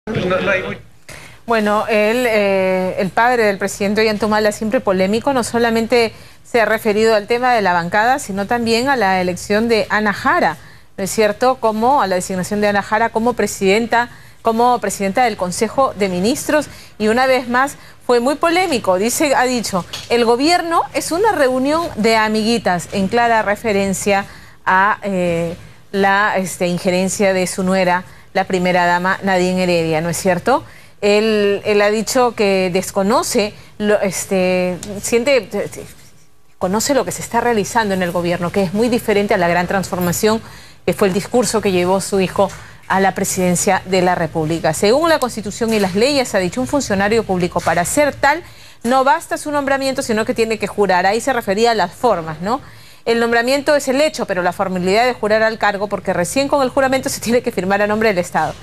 No hay mucho. Bueno, el padre del presidente Ollantaytamala, siempre polémico, no solamente se ha referido al tema de la bancada, sino también a la elección de Ana Jara, ¿no es cierto? Como a la designación de Ana Jara como presidenta del Consejo de Ministros, y una vez más fue muy polémico. Ha dicho, el gobierno es una reunión de amiguitas, en clara referencia a la injerencia de su nuera, la primera dama Nadine Heredia, ¿no es cierto? Él ha dicho que desconoce, conoce lo que se está realizando en el gobierno, que es muy diferente a la gran transformación que fue el discurso que llevó su hijo a la presidencia de la República. Según la Constitución y las leyes, ha dicho, un funcionario público para ser tal no basta su nombramiento, sino que tiene que jurar. Ahí se refería a las formas, ¿no? El nombramiento es el hecho, pero la formalidad de jurar al cargo, porque recién con el juramento se tiene que firmar a nombre del Estado.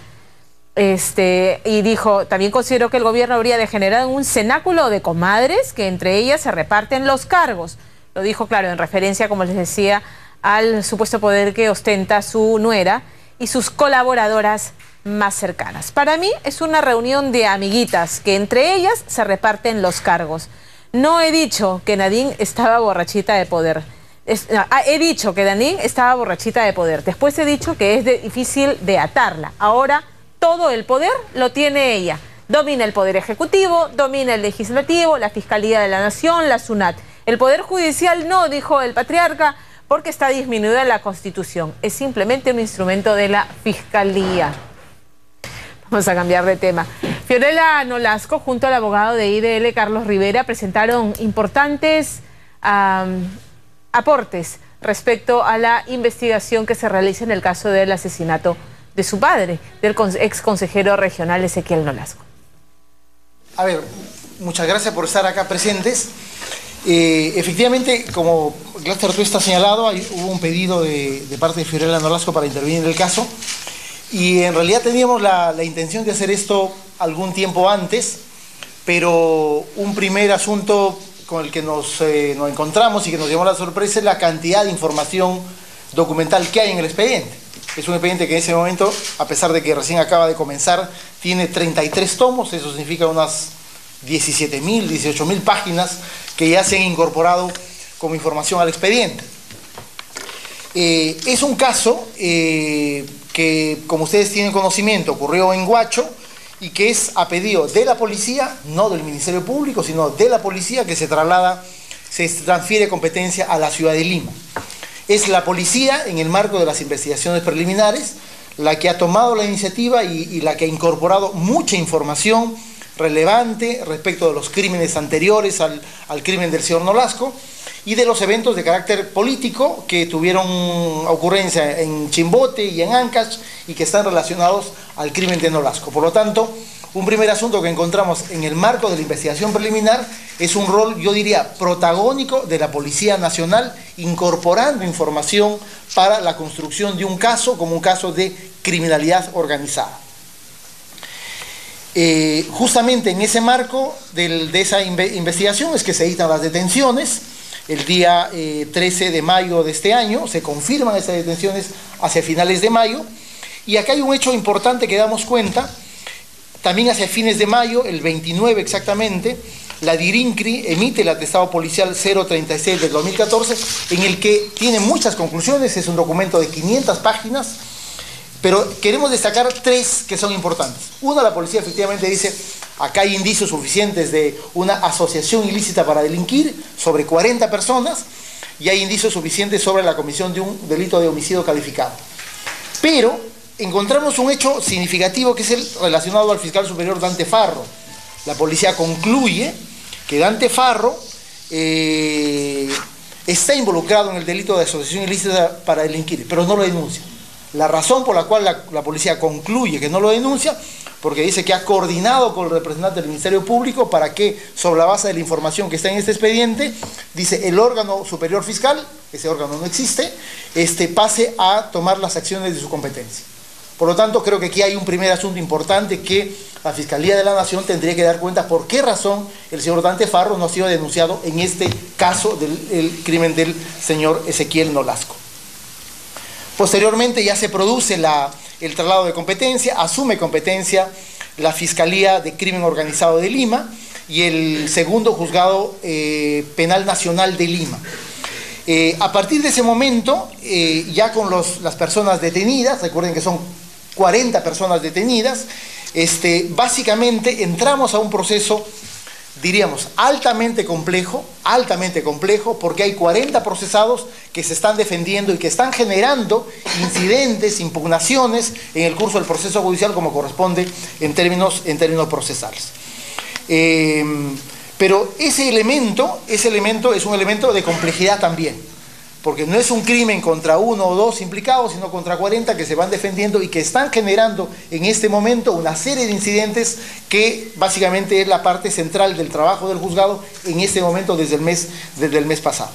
Y dijo, también consideró que el gobierno habría degenerado en un cenáculo de comadres que entre ellas se reparten los cargos. Lo dijo, claro, en referencia, como les decía, al supuesto poder que ostenta su nuera y sus colaboradoras más cercanas. Para mí es una reunión de amiguitas que entre ellas se reparten los cargos. No he dicho que Nadine estaba borrachita de poder. He dicho que Nadine estaba borrachita de poder. Después he dicho que es difícil de atarla. Ahora todo el poder lo tiene ella. Domina el Poder Ejecutivo, domina el Legislativo, la Fiscalía de la Nación, la SUNAT. El Poder Judicial no, dijo el patriarca, porque está disminuida la Constitución. Es simplemente un instrumento de la Fiscalía. Vamos a cambiar de tema. Fiorella Nolasco, junto al abogado de IDL, Carlos Rivera, presentaron importantes aportes respecto a la investigación que se realiza en el caso del asesinato de su padre, del ex consejero regional Ezequiel Nolasco. A ver, muchas gracias por estar acá presentes. Efectivamente, como Glaster tú está señalado, hubo un pedido de parte de Fiorella Nolasco para intervenir en el caso, y en realidad teníamos la intención de hacer esto algún tiempo antes, pero un primer asunto con el que nos encontramos y que nos llamó la sorpresa es la cantidad de información documental que hay en el expediente. Es un expediente que en ese momento, a pesar de que recién acaba de comenzar, tiene 33 tomos, eso significa unas 17.000, 18.000 páginas que ya se han incorporado como información al expediente. Es un caso que, como ustedes tienen conocimiento, ocurrió en Huacho y que es a pedido de la policía, no del Ministerio Público, sino de la policía, que se transfiere competencia a la ciudad de Lima. Es la policía, en el marco de las investigaciones preliminares, la que ha tomado la iniciativa y la que ha incorporado mucha información relevante respecto de los crímenes anteriores al crimen del señor Nolasco y de los eventos de carácter político que tuvieron ocurrencia en Chimbote y en Ancash y que están relacionados al crimen de Nolasco. Por lo tanto, un primer asunto que encontramos en el marco de la investigación preliminar es un rol, yo diría, protagónico de la Policía Nacional, incorporando información para la construcción de un caso como un caso de criminalidad organizada. Justamente en ese marco de esa investigación es que se dictan las detenciones. El día 13 de mayo de este año se confirman esas detenciones hacia finales de mayo, y acá hay un hecho importante que damos cuenta. También hacia fines de mayo, el 29 exactamente, la DIRINCRI emite el atestado policial 036 del 2014, en el que tiene muchas conclusiones, es un documento de 500 páginas, pero queremos destacar tres que son importantes. Una, la policía efectivamente dice, acá hay indicios suficientes de una asociación ilícita para delinquir sobre 40 personas, y hay indicios suficientes sobre la comisión de un delito de homicidio calificado. Pero encontramos un hecho significativo que es el relacionado al fiscal superior Dante Farro. La policía concluye que Dante Farro está involucrado en el delito de asociación ilícita para delinquir, pero no lo denuncia. La razón por la cual la policía concluye que no lo denuncia, porque dice que ha coordinado con el representante del Ministerio Público para que, sobre la base de la información que está en este expediente, dice el órgano superior fiscal, ese órgano no existe, pase a tomar las acciones de su competencia. Por lo tanto, creo que aquí hay un primer asunto importante que la Fiscalía de la Nación tendría que dar cuenta por qué razón el señor Dante Farro no ha sido denunciado en este caso del crimen del señor Ezequiel Nolasco. Posteriormente ya se produce el traslado de competencia, asume competencia la Fiscalía de Crimen Organizado de Lima y el segundo Juzgado Penal Nacional de Lima. A partir de ese momento, ya con las personas detenidas, recuerden que son 40 personas detenidas, básicamente entramos a un proceso, diríamos, altamente complejo, porque hay 40 procesados que se están defendiendo y que están generando incidentes, impugnaciones en el curso del proceso judicial como corresponde en términos procesales. Pero ese elemento es un elemento de complejidad también, porque no es un crimen contra uno o dos implicados, sino contra 40 que se van defendiendo y que están generando en este momento una serie de incidentes que básicamente es la parte central del trabajo del juzgado en este momento desde el mes pasado.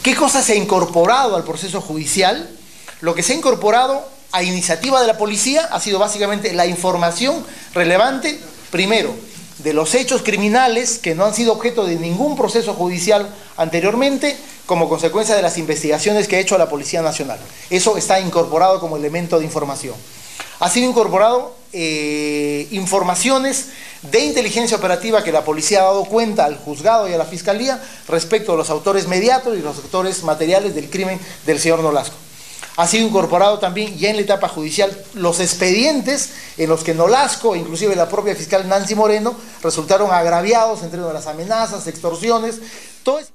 ¿Qué cosa se ha incorporado al proceso judicial? Lo que se ha incorporado a iniciativa de la policía ha sido básicamente la información relevante, primero, de los hechos criminales que no han sido objeto de ningún proceso judicial anteriormente, como consecuencia de las investigaciones que ha hecho la Policía Nacional. Eso está incorporado como elemento de información. Ha sido incorporado informaciones de inteligencia operativa que la policía ha dado cuenta al juzgado y a la fiscalía respecto a los autores mediatos y los autores materiales del crimen del señor Nolasco. Ha sido incorporado también ya en la etapa judicial los expedientes en los que Nolasco, inclusive la propia fiscal Nancy Moreno, resultaron agraviados entre las amenazas, extorsiones. Todo es...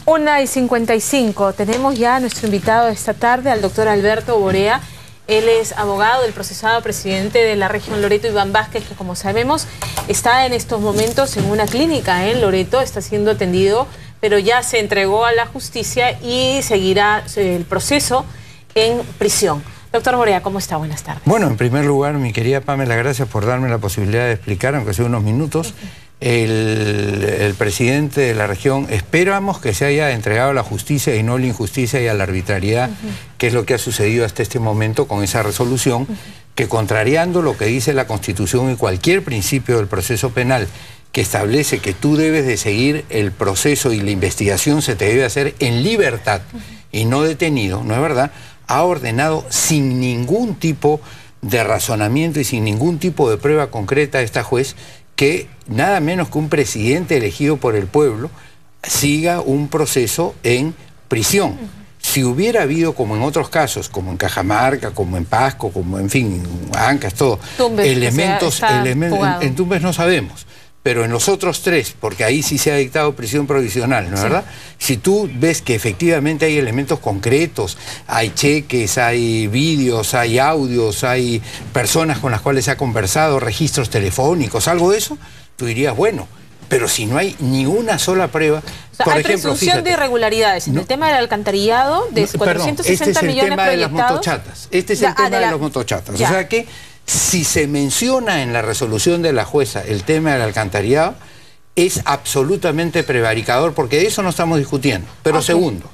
1:55. Tenemos ya a nuestro invitado esta tarde, al doctor Alberto Borea. Él es abogado del procesado presidente de la región Loreto, Iván Vázquez, que como sabemos está en estos momentos en una clínica en Loreto, está siendo atendido, pero ya se entregó a la justicia y seguirá el proceso en prisión. Doctor Borea, ¿cómo está? Buenas tardes. Bueno, en primer lugar, mi querida Pamela, gracias por darme la posibilidad de explicar, aunque sea unos minutos. El presidente de la región, esperamos que se haya entregado a la justicia y no a la injusticia y a la arbitrariedad, que es lo que ha sucedido hasta este momento con esa resolución, que contrariando lo que dice la Constitución y cualquier principio del proceso penal, que establece que tú debes de seguir el proceso y la investigación se te debe hacer en libertad y no detenido, ¿no es verdad?, ha ordenado sin ningún tipo de razonamiento y sin ningún tipo de prueba concreta a esta juez que nada menos que un presidente elegido por el pueblo siga un proceso en prisión. Si hubiera habido, como en otros casos, como en Cajamarca, como en Pasco, como en fin, Ancas, todo, Tumbes, elementos, en Tumbes no sabemos. Pero en los otros tres, porque ahí sí se ha dictado prisión provisional, ¿no es verdad? Si tú ves que efectivamente hay elementos concretos, hay cheques, hay vídeos, hay audios, hay personas con las cuales se ha conversado, registros telefónicos, algo de eso, tú dirías, bueno, pero si no hay ni una sola prueba... O sea, hay presunción de irregularidades en el tema del alcantarillado, de 460 millones proyectados. Este es el tema de los motochatas. O sea que... Si se menciona en la resolución de la jueza el tema del alcantarillado, es absolutamente prevaricador, porque de eso no estamos discutiendo. Pero segundo,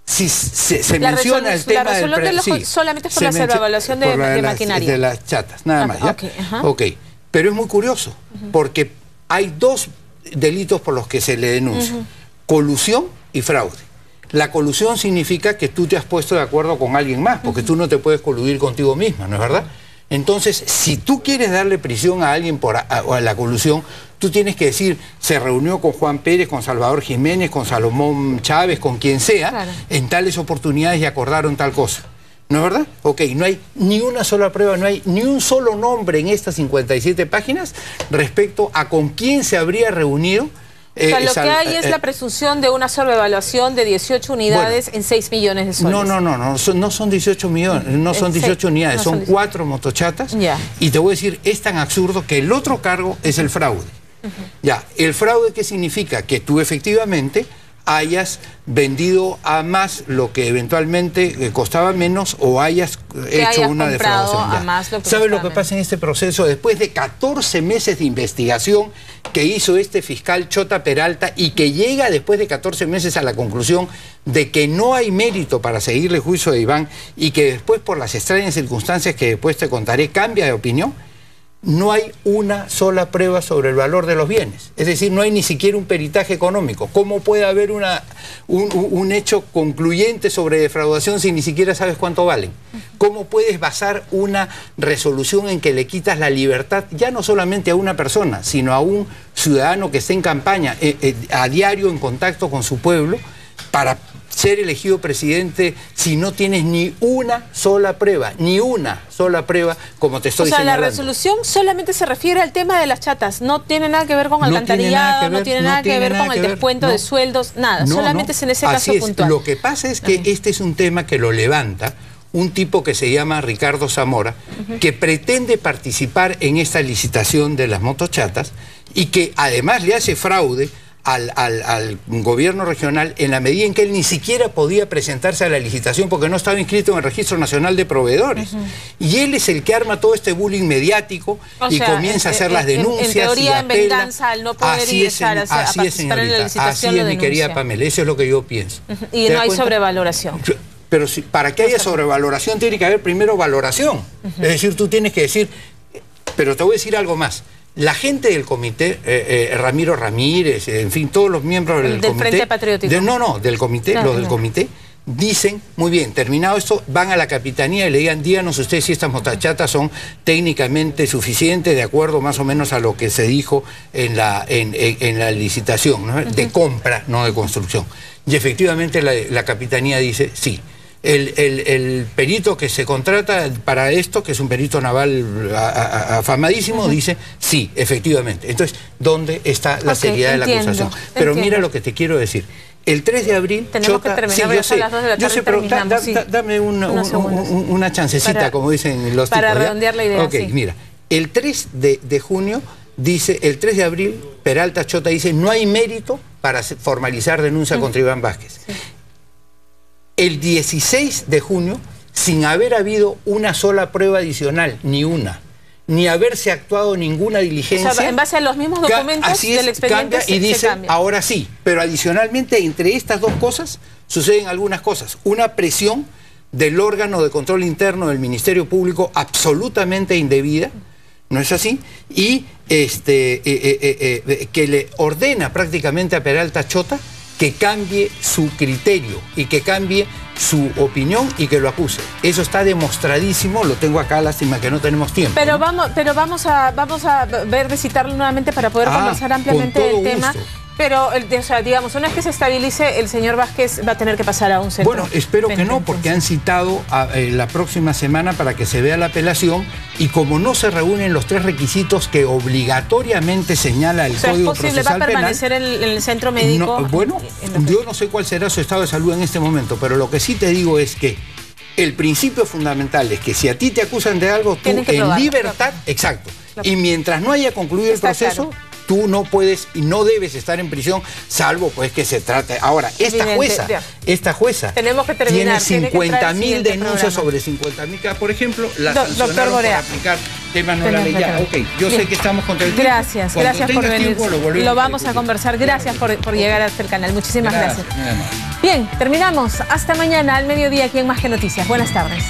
si se menciona el tema del... solamente es por la evaluación de maquinaria. De las chatas, nada más, ¿ya? Ok, pero es muy curioso, porque hay dos delitos por los que se le denuncia. Colusión y fraude. La colusión significa que tú te has puesto de acuerdo con alguien más, porque tú no te puedes coludir contigo misma, ¿no es verdad? Entonces, si tú quieres darle prisión a alguien por la colusión, tú tienes que decir, se reunió con Juan Pérez, con Salvador Jiménez, con Salomón Chávez, con quien sea, en tales oportunidades y acordaron tal cosa. ¿No es verdad? Ok, no hay ni una sola prueba, no hay ni un solo nombre en estas 57 páginas respecto a con quién se habría reunido. O sea, lo que hay es la presunción de una sobrevaluación de 18 unidades en 6 millones de soles. No son 18 millones, no son 18 unidades, son 4 motochatas. Y te voy a decir, es tan absurdo que el otro cargo es el fraude. ¿El fraude qué significa? Que tú efectivamente hayas vendido a más lo que eventualmente costaba menos o hayas hecho una defraudación. ¿Sabes lo que pasa en este proceso? Después de 14 meses de investigación que hizo este fiscal Chota Peralta y que llega después de 14 meses a la conclusión de que no hay mérito para seguirle el juicio de Iván y que después por las extrañas circunstancias que después te contaré cambia de opinión, no hay una sola prueba sobre el valor de los bienes. Es decir, no hay ni siquiera un peritaje económico. ¿Cómo puede haber un hecho concluyente sobre defraudación si ni siquiera sabes cuánto valen? ¿Cómo puedes basar una resolución en que le quitas la libertad ya no solamente a una persona, sino a un ciudadano que esté en campaña, a diario en contacto con su pueblo, para ser elegido presidente si no tienes ni una sola prueba, como te estoy señalando? O sea, la resolución solamente se refiere al tema de las chatas, no tiene nada que ver con alcantarillado, no tiene nada que ver con el descuento de sueldos, nada, solamente es en ese caso puntual. Lo que pasa es que este es un tema que lo levanta un tipo que se llama Ricardo Zamora, que pretende participar en esta licitación de las motochatas y que además le hace fraude al gobierno regional en la medida en que él ni siquiera podía presentarse a la licitación porque no estaba inscrito en el Registro Nacional de Proveedores. Y él es el que arma todo este bullying mediático y comienza a hacer las denuncias. En teoría, en venganza, al no poder ingresar a participar en la licitación, así es, mi querida Pamela, eso es lo que yo pienso. Y no hay sobrevaloración. Pero para que haya sobrevaloración tiene que haber primero valoración. Es decir, tú tienes que decir, pero te voy a decir algo más. La gente del comité, Ramiro Ramírez, en fin, todos los miembros del comité... Frente Patriótico. Del comité, del comité, dicen, muy bien, terminado esto, van a la capitanía y le digan, díganos ustedes si estas motochatas son técnicamente suficientes, de acuerdo más o menos a lo que se dijo en la licitación, ¿no? De compra, no de construcción. Y efectivamente la capitanía dice, sí. El perito que se contrata para esto, que es un perito naval afamadísimo, dice, sí, efectivamente. Entonces, ¿dónde está la seriedad de la acusación? Pero mira lo que te quiero decir. El 3 de abril... Tenemos que terminar, yo sé, pero dame una chancecita, como dicen los tipos. Para redondear la idea, mira, el 3 de junio dice, el 3 de abril, Peralta Chota dice, no hay mérito para formalizar denuncia contra Iván Vázquez. El 16 de junio, sin haber habido una sola prueba adicional, ni haberse actuado ninguna diligencia... O sea, en base a los mismos documentos del expediente cambia y dice, ahora sí, pero adicionalmente entre estas dos cosas suceden algunas cosas. Una presión del órgano de control interno del Ministerio Público absolutamente indebida, ¿no es así? Y que le ordena prácticamente a Peralta Chota que cambie su criterio y que cambie su opinión y que lo acuse. Eso está demostradísimo, lo tengo acá, lástima que no tenemos tiempo. Pero vamos a ver de citarlo nuevamente para poder conversar ampliamente del tema. Pero, o sea, digamos, una vez que se estabilice, el señor Vázquez va a tener que pasar a un centro. Bueno, espero que no, porque han citado la próxima semana para que se vea la apelación y como no se reúnen los 3 requisitos que obligatoriamente señala el Código Procesal Penal... ¿Va a permanecer en el centro médico? No, bueno, yo no sé cuál será su estado de salud en este momento, pero lo que sí te digo es que el principio fundamental es que si a ti te acusan de algo, tú en libertad... Exacto. Y mientras no haya concluido el proceso... Tú no puedes y no debes estar en prisión, salvo pues que se trate. Ahora, esta jueza tenemos que terminar, tiene 50.000 denuncias sobre 50.000. Por ejemplo, la sancionaron por aplicar temas no la ley. Yo sé que estamos contra el tiempo. Gracias por venir. Lo vamos a conversar. Gracias por llegar hasta el canal. Muchísimas gracias. Bien, terminamos. Hasta mañana al mediodía aquí en Más que Noticias. Buenas tardes.